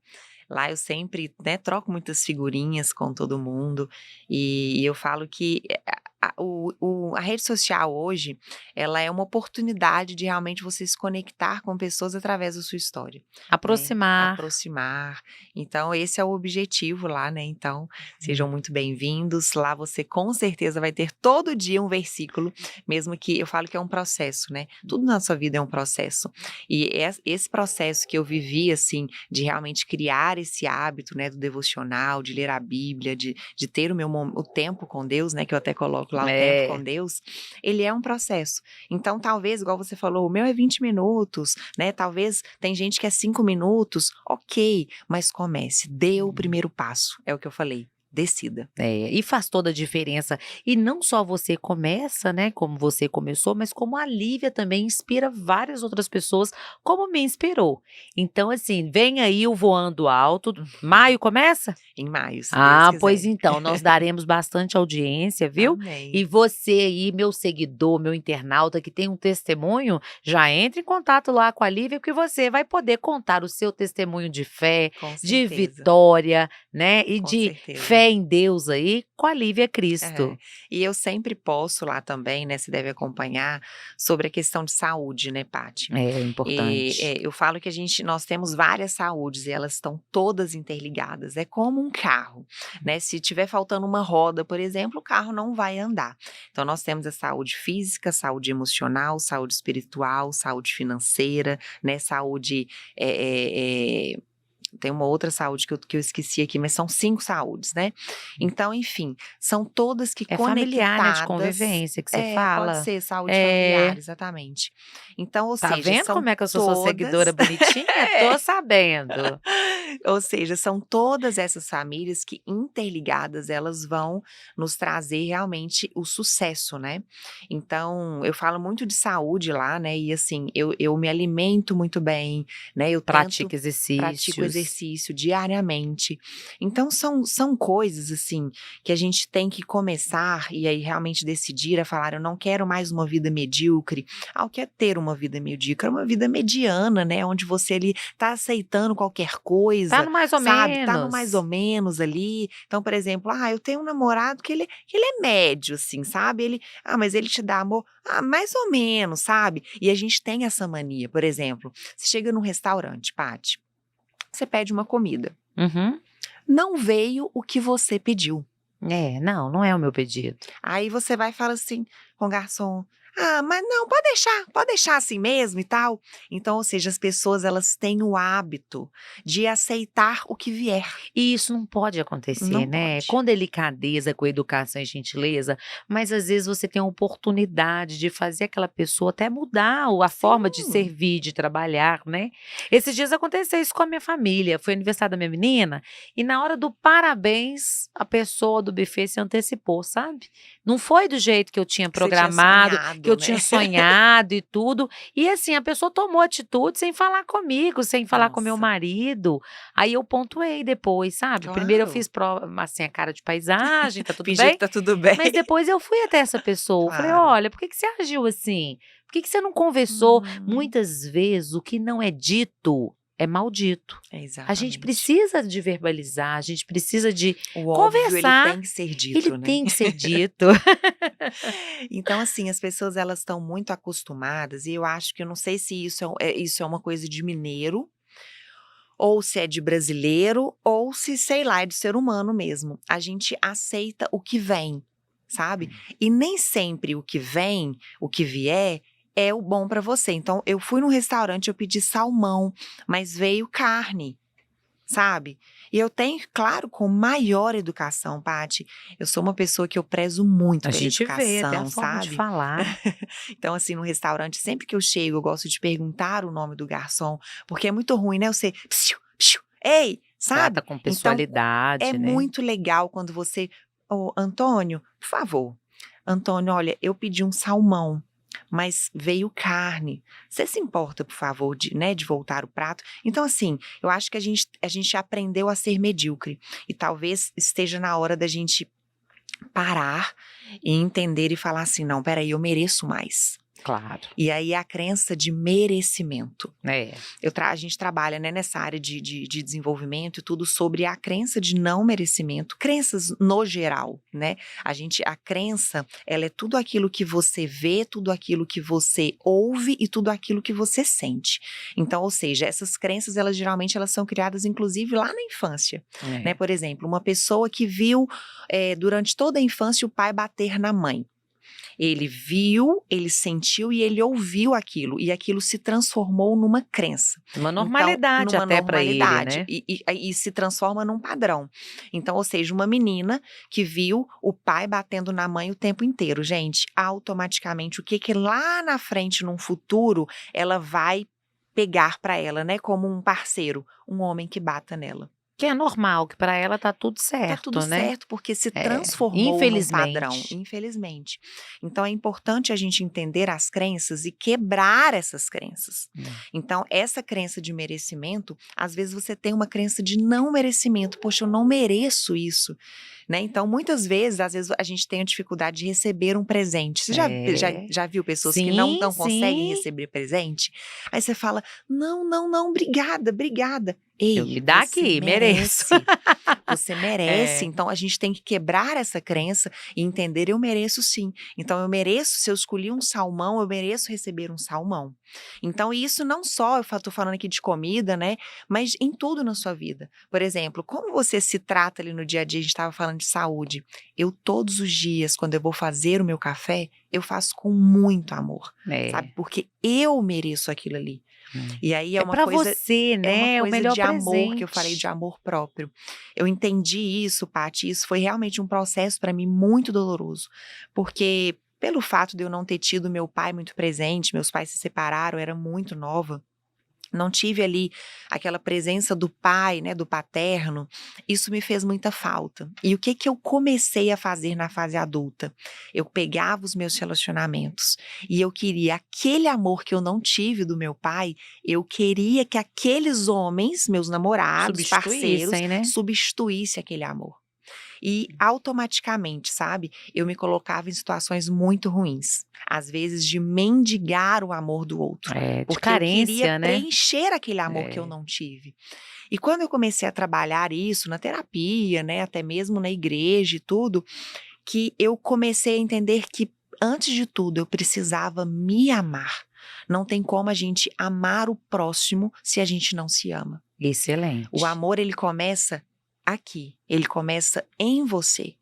Lá eu sempre, né, troco muitas figurinhas com todo mundo e eu falo que a rede social hoje, ela é uma oportunidade de realmente você se conectar com pessoas através da sua história. Aproximar. Aproximar. Então, esse é o objetivo lá, né? Então, sejam muito bem-vindos. Lá você com certeza vai ter todo dia um versículo, mesmo que eu falo que é um processo, né? Tudo na sua vida é um processo. E esse processo que eu vivi, assim, de realmente criar esse hábito, né, do devocional, de ler a Bíblia, de ter o tempo com Deus, né, que eu até coloco lá o tempo com Deus, ele é um processo. Então, talvez, igual você falou, o meu é 20 minutos, né, talvez tem gente que é 5 minutos, ok, mas comece, dê o primeiro passo, é o que eu falei. Decida. E faz toda a diferença. E não só você começa, né, como você começou, mas como a Lívia também inspira várias outras pessoas, como me inspirou. Então, assim, vem aí o Voando Alto. Maio começa? Em maio, se Deus quiser. Pois então, nós daremos bastante audiência, viu? Amém. E você aí, meu seguidor, meu internauta que tem um testemunho, já entre em contato lá com a Lívia, porque você vai poder contar o seu testemunho de fé, de vitória, né, e de fé em Deus aí, com a Lívia Cristo. E eu sempre posto lá também, né, você deve acompanhar, sobre a questão de saúde, né, Paty? É importante. Eu falo que nós temos várias saúdes e elas estão todas interligadas, é como um carro, né, se tiver faltando uma roda, por exemplo, o carro não vai andar. Então nós temos a saúde física, saúde emocional, saúde espiritual, saúde financeira, né, saúde... Tem uma outra saúde que eu esqueci aqui, mas são 5 saúdes, né? Então, enfim, são todas que conectadas. Familiar, né, de convivência que você fala. Pode ser saúde familiar, exatamente. Então, ou seja, vendo são como é que eu sou sua seguidora bonitinha? Tô sabendo. Ou seja, são todas essas famílias que interligadas, elas vão nos trazer realmente o sucesso, né? Então, eu falo muito de saúde lá, né? E assim, eu me alimento muito bem, né? Eu pratico exercício diariamente. Então, são coisas, assim, que a gente tem que começar e aí realmente decidir a falar, eu não quero mais uma vida medíocre. O que é ter uma vida medíocre? É uma vida mediana, né? Onde você ali tá aceitando qualquer coisa. Tá no mais ou menos. Tá no mais ou menos ali. Então, por exemplo, eu tenho um namorado que ele é médio, assim, sabe? Mas ele te dá amor? Mais ou menos, sabe? E a gente tem essa mania, por exemplo, você chega num restaurante, Paty, você pede uma comida. Não veio o que você pediu. Não é o meu pedido. Aí você vai e fala assim com o garçom, mas não, pode deixar assim mesmo e tal. Então, ou seja, as pessoas, elas têm o hábito de aceitar o que vier. E isso não pode acontecer, Não né? pode. Com delicadeza, com educação e gentileza, mas às vezes você tem a oportunidade de fazer aquela pessoa até mudar a forma de servir, de trabalhar, né? Esses dias aconteceu isso com a minha família, foi aniversário da minha menina, e na hora do parabéns, a pessoa do buffet se antecipou, sabe? Não foi do jeito que eu tinha programado, que eu tinha sonhado e tudo. E assim, a pessoa tomou atitude sem falar comigo, sem falar com meu marido. Aí eu pontuei depois, sabe? Claro. Primeiro eu fiz assim, a cara de paisagem, tá tudo Fingir bem? que tá tudo bem. Mas depois eu fui até essa pessoa. Claro. Falei, olha, por que você agiu assim? Por que você não conversou? Muitas vezes o que não é dito é maldito. A Exatamente. gente precisa de verbalizar, a gente precisa de O óbvio, ele conversar. tem que ser dito, Ele né? tem que ser dito. Então, assim, as pessoas elas estão muito acostumadas, e eu acho que eu não sei se isso é uma coisa de mineiro, ou se é de brasileiro, ou se, sei lá, é de ser humano mesmo. A gente aceita o que vem, sabe? E nem sempre o que vem, o que vier, é o bom pra você. Então, eu fui num restaurante, eu pedi salmão, mas veio carne, sabe? E eu tenho, claro, com maior educação, Paty. Eu sou uma pessoa que eu prezo muito A pela gente vê até a educação, forma de sabe? falar. Então, assim, no restaurante, sempre que eu chego, eu gosto de perguntar o nome do garçom, porque é muito ruim, né? Você, psiu, psiu, ei, sabe? Trata com Então, pessoalidade, é né? muito legal quando você, ô, Antônio, por favor. Antônio, olha, eu pedi um salmão, mas veio carne. Você se importa, por favor, de voltar o prato? Então, assim, eu acho que a gente aprendeu a ser medíocre. E talvez esteja na hora da gente parar e entender e falar assim, não, peraí, eu mereço mais. Claro. E aí a crença de merecimento. É. A gente trabalha, né, nessa área de desenvolvimento e tudo sobre a crença de não merecimento, crenças no geral, né? A crença, ela é tudo aquilo que você vê, tudo aquilo que você ouve e tudo aquilo que você sente. Então, ou seja, essas crenças, elas geralmente elas são criadas, inclusive, lá na infância, né? Por exemplo, uma pessoa que viu durante toda a infância o pai bater na mãe. Ele viu, ele sentiu e ele ouviu aquilo. E aquilo se transformou numa crença. Uma normalidade então, numa até para ele, normalidade, né? E se transforma num padrão. Então, ou seja, uma menina que viu o pai batendo na mãe o tempo inteiro. Gente, automaticamente, o que lá na frente, num futuro, ela vai pegar para ela, né? Como um parceiro, um homem que bata nela. Que é normal, que para ela tá tudo Tá certo, tudo né? certo, porque se transformou num padrão, Infelizmente. infelizmente. Então é importante a gente entender as crenças e quebrar essas crenças. Então, essa crença de merecimento, às vezes você tem uma crença de não merecimento. Poxa, eu não mereço isso. Né? Então, muitas vezes, às vezes a gente tem a dificuldade de receber um presente. Você já viu pessoas que não conseguem receber presente? Aí você fala, não, obrigada. Ei, Me dá aqui, mereço. Você merece. Então, a gente tem que quebrar essa crença e entender, eu mereço sim. Então, eu mereço, se eu escolhi um salmão, eu mereço receber um salmão. Então, isso não só, eu tô falando aqui de comida, né? Mas em tudo na sua vida. Por exemplo, como você se trata ali no dia a dia, a gente estava falando de saúde. Eu, todos os dias, quando eu vou fazer o meu café, eu faço com muito amor, sabe? Porque eu mereço aquilo ali. E aí é uma pra coisa, você, né? é uma o coisa melhor de amor presente. que eu falei de amor próprio. Eu entendi isso, Paty, isso foi realmente um processo para mim muito doloroso, porque pelo fato de eu não ter tido meu pai muito presente, meus pais se separaram, eu era muito nova. Não tive ali aquela presença do pai, né, do paterno, isso me fez muita falta. E o que eu comecei a fazer na fase adulta? Eu pegava os meus relacionamentos e eu queria aquele amor que eu não tive do meu pai, eu queria que aqueles homens, meus namorados, parceiros, né? substituíssem aquele amor. E automaticamente, sabe, eu me colocava em situações muito ruins. Às vezes de mendigar o amor do outro. De Porque carência, eu queria né? preencher aquele amor que eu não tive. E quando eu comecei a trabalhar isso na terapia, né, até mesmo na igreja e tudo, que eu comecei a entender que, antes de tudo, eu precisava me amar. Não tem como a gente amar o próximo se a gente não se ama. Excelente. O amor, ele começa aqui, ele começa em você.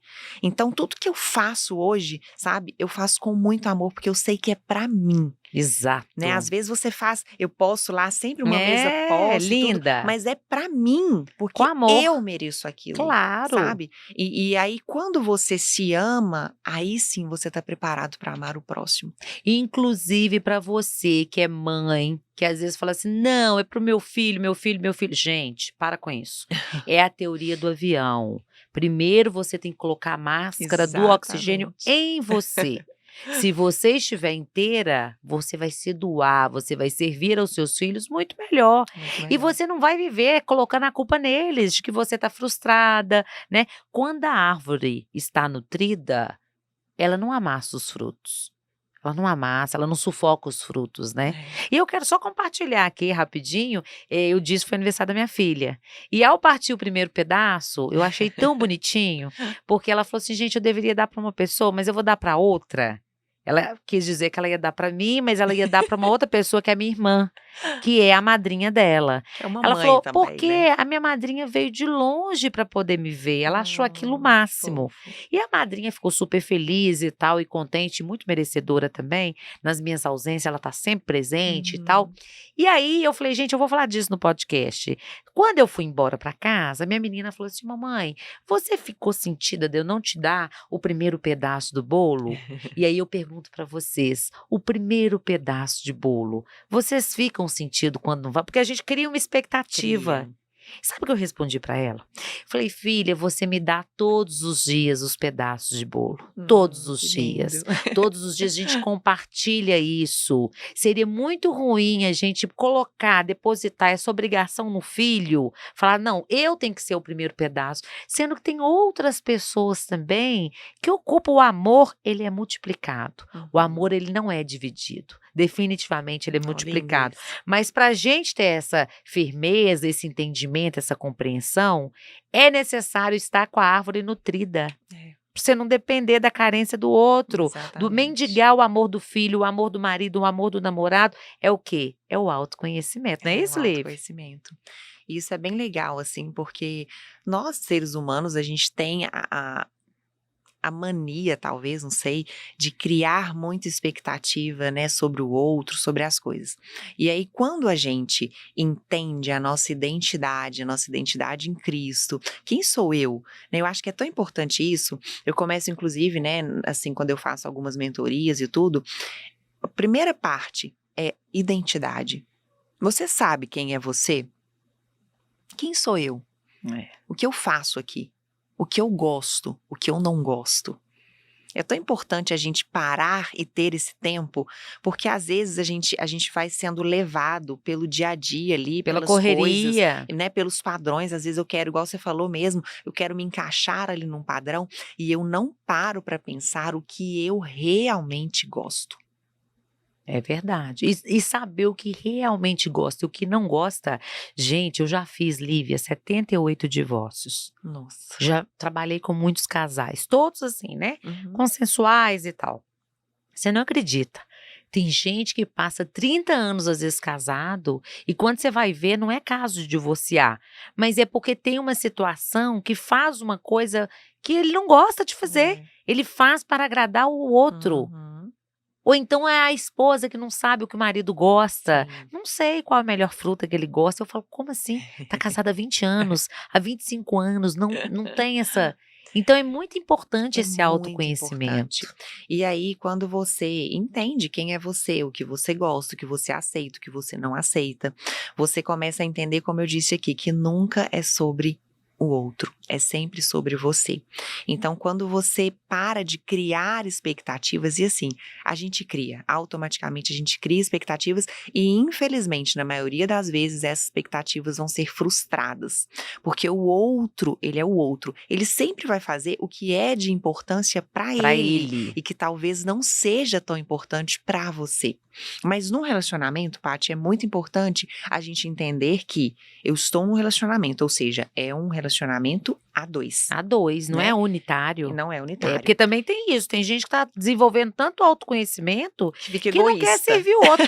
Então, tudo que eu faço hoje, sabe, eu faço com muito amor, porque eu sei que é pra mim. Exato. Né? Às vezes você faz, eu posto lá sempre uma mesa posto linda. Tudo, mas é pra mim, porque com amor. eu mereço aquilo. Claro. Sabe? E aí, quando você se ama, aí sim você tá preparado pra amar o próximo. Inclusive pra você que é mãe, que às vezes fala assim, não, é pro meu filho. Gente, para com isso. É a teoria do avião. Primeiro você tem que colocar a máscara do oxigênio em você. Se você estiver inteira, você vai se doar, você vai servir aos seus filhos muito melhor. E você não vai viver colocando a culpa neles, de que você está frustrada, né? Quando a árvore está nutrida, ela não amassa os frutos. Ela não amassa, ela não sufoca os frutos, né? É. E eu quero só compartilhar aqui rapidinho, o dia foi aniversário da minha filha. E ao partir o primeiro pedaço, eu achei tão bonitinho, porque ela falou assim, gente, eu deveria dar para uma pessoa, mas eu vou dar para outra. Ela quis dizer que ela ia dar para mim, mas ela ia dar para uma outra pessoa que é minha irmã, que é a madrinha dela. É uma Ela mãe falou, também, porque né? a minha madrinha veio de longe para poder me ver. Ela achou aquilo o Que máximo. fofo. E a madrinha ficou super feliz e tal, e contente, muito merecedora também. Nas minhas ausências, ela tá sempre presente e tal. Uhum. E aí eu falei, gente, eu vou falar disso no podcast. Quando eu fui embora para casa, minha menina falou assim, mamãe, você ficou sentida de eu não te dar o primeiro pedaço do bolo? E aí eu pergunto para vocês, o primeiro pedaço de bolo, vocês ficam sentido quando não vai? Porque a gente cria uma expectativa. Cria. Sabe o que eu respondi para ela? Falei, filha, você me dá todos os dias os pedaços de bolo. Todos os Que dias. lindo. Todos os dias a gente compartilha isso. Seria muito ruim a gente colocar, depositar essa obrigação no filho, falar, não, eu tenho que ser o primeiro pedaço, sendo que tem outras pessoas também que ocupam o amor, ele é multiplicado. O amor, ele não é dividido. Definitivamente ele é Ó, lindo multiplicado. isso. Mas para a gente ter essa firmeza, esse entendimento, essa compreensão, é necessário estar com a árvore nutrida. É, Pra você não depender da carência do outro, do exatamente. mendigar o amor do filho, o amor do marido, o amor do namorado. É o quê? É o autoconhecimento, não é É, isso, o Liv? autoconhecimento. E isso é bem legal, assim, porque nós, seres humanos, a gente tem a mania, talvez, não sei, de criar muita expectativa, né, sobre o outro, sobre as coisas. E aí, quando a gente entende a nossa identidade em Cristo, quem sou eu? Né, eu acho que é tão importante isso. Eu começo, inclusive, né, assim, quando eu faço algumas mentorias e tudo, a primeira parte é identidade. Você sabe quem é você? Quem sou eu? O que eu faço aqui? O que eu gosto? O que eu não gosto? É tão importante a gente parar e ter esse tempo, porque às vezes a gente vai sendo levado pelo dia a dia ali, Pela pelas coisas, correria. né, pelos padrões. Às vezes eu quero, igual você falou mesmo, eu quero me encaixar ali num padrão e eu não paro para pensar o que eu realmente gosto. É verdade. E saber o que realmente gosta e o que não gosta. Gente, eu já fiz, Lívia, 78 divórcios. Nossa. Já trabalhei com muitos casais, todos assim, né? Uhum. Consensuais e tal. Você não acredita. Tem gente que passa 30 anos, às vezes, casado, e quando você vai ver, não é caso de divorciar, mas é porque tem uma situação que faz uma coisa que ele não gosta de fazer. É. Ele faz para agradar o outro. Uhum. Ou então é a esposa que não sabe o que o marido gosta. Sim. Não sei qual a melhor fruta que ele gosta. Eu falo, como assim? Tá casada há 20 anos, há 25 anos, não tem essa. Então é muito importante É esse muito autoconhecimento. importante. E aí, quando você entende quem é você, o que você gosta, o que você aceita, o que você não aceita, você começa a entender, como eu disse aqui, que nunca é sobre o outro, é sempre sobre você. Então, quando você para de criar expectativas, e assim, a gente cria, automaticamente a gente cria expectativas e, infelizmente, na maioria das vezes, essas expectativas vão ser frustradas, porque o outro, ele é o outro, ele sempre vai fazer o que é de importância para Para ele ele. e que talvez não seja tão importante para você. Mas num relacionamento, Paty, é muito importante a gente entender que eu estou num relacionamento, ou seja, é um relacionamento a dois, A dois, não né? é E unitário. não é É, unitário. porque também tem isso. Tem gente que tá desenvolvendo tanto autoconhecimento Fica que não quer egoísta. servir o outro.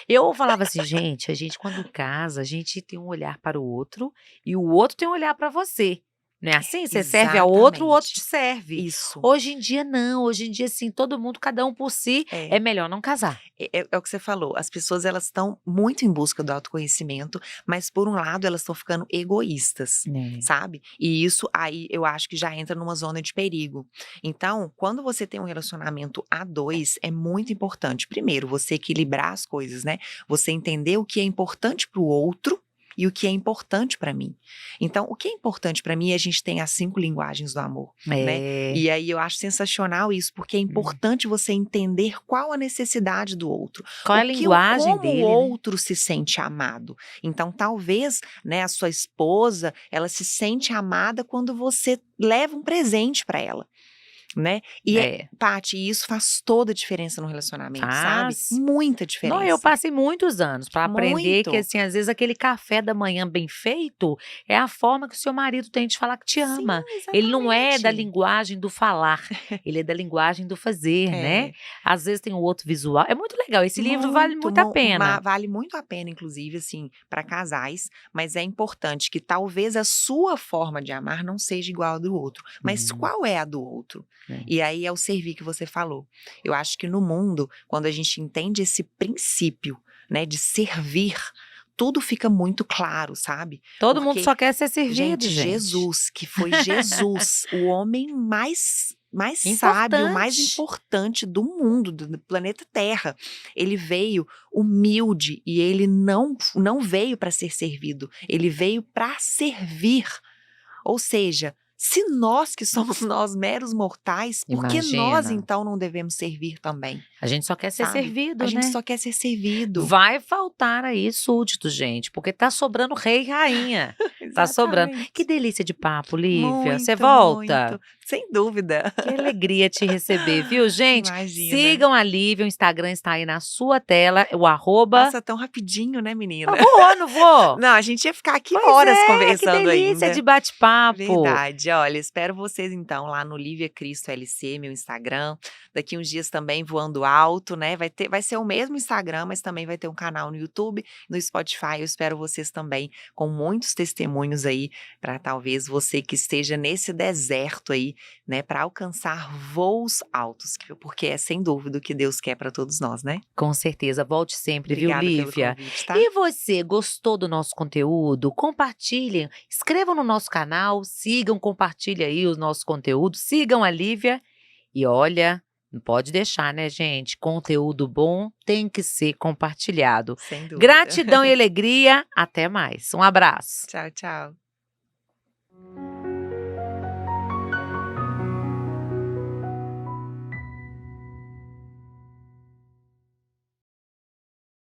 Eu falava assim, gente, a gente quando casa, a gente tem um olhar para o outro e o outro tem um olhar para você. Não é assim? Você serve ao outro, o outro te serve. Isso. Hoje em dia, não. Hoje em dia, assim, todo mundo, cada um por si, é melhor não casar. É o que você falou, as pessoas elas estão muito em busca do autoconhecimento, mas por um lado elas estão ficando egoístas, sabe? E isso aí eu acho que já entra numa zona de perigo. Então, quando você tem um relacionamento a dois, é muito importante, primeiro, você equilibrar as coisas, né? Você entender o que é importante para o outro e o que é importante para mim. Então, o que é importante para mim, a gente tem as 5 linguagens do amor, né? E aí eu acho sensacional isso, porque é importante você entender qual a necessidade do outro. Qual é a linguagem como dele, o né? outro se sente amado. Então, talvez, né, a sua esposa, ela se sente amada quando você leva um presente para ela. né? E, É. Paty, isso faz toda a diferença no relacionamento, sabe? Faz. Muita diferença. Não, eu passei muitos anos para aprender que, Muito. assim, às vezes aquele café da manhã bem feito é a forma que o seu marido tem de falar que te ama. Sim, Ele não é da exatamente. linguagem do falar, ele é da linguagem do fazer, né? É. Às vezes tem o outro visual. É muito legal. Esse livro vale muito a pena. Vale muito a pena, inclusive, assim, para casais, mas é importante que talvez a sua forma de amar não seja igual à do outro. Mas qual é a do outro? É. E aí é o servir que você falou. Eu acho que no mundo, quando a gente entende esse princípio, né, de servir, tudo fica muito claro, sabe? Todo mundo Porque, só quer ser servido, gente. Jesus, que foi Jesus, o homem mais sábio, mais importante do mundo, do planeta Terra. Ele veio humilde e ele não veio para ser servido, ele veio para servir. Ou seja, se nós que somos nós meros mortais, por que nós Imagina. então não devemos servir também? A gente só quer ser Sabe? servido, A gente né? só quer ser servido. Vai faltar aí súdito, gente, porque tá sobrando rei e rainha. Tá sobrando. Exatamente. Que delícia de papo, Lívia. Muito, Você volta? muito. Sem dúvida. Que alegria te receber, viu, gente? Imagina. Sigam a Lívia, o Instagram está aí na sua tela, o arroba. Passa tão rapidinho, né, menina? Eu vou, não vou? Não, a gente ia ficar aqui Pois horas é, conversando que delícia ainda. de bate-papo. Verdade. Olha, espero vocês então lá no Lívia Cristo LC, meu Instagram. Daqui uns dias também voando alto, né? Vai ser o mesmo Instagram, mas também vai ter um canal no YouTube, no Spotify. Eu espero vocês também com muitos testemunhos aí para talvez você que esteja nesse deserto aí, né, para alcançar voos altos, porque é sem dúvida o que Deus quer para todos nós, né? Com certeza, volte sempre, Obrigada viu, pelo Lívia? convite, tá? E você, gostou do nosso conteúdo? Compartilhem, inscrevam no nosso canal, sigam, compartilhem aí os nossos conteúdos, sigam a Lívia e olha, não pode deixar, né, gente? Conteúdo bom tem que ser compartilhado. Sem dúvida. Gratidão e alegria, até mais. Um abraço. Tchau, tchau.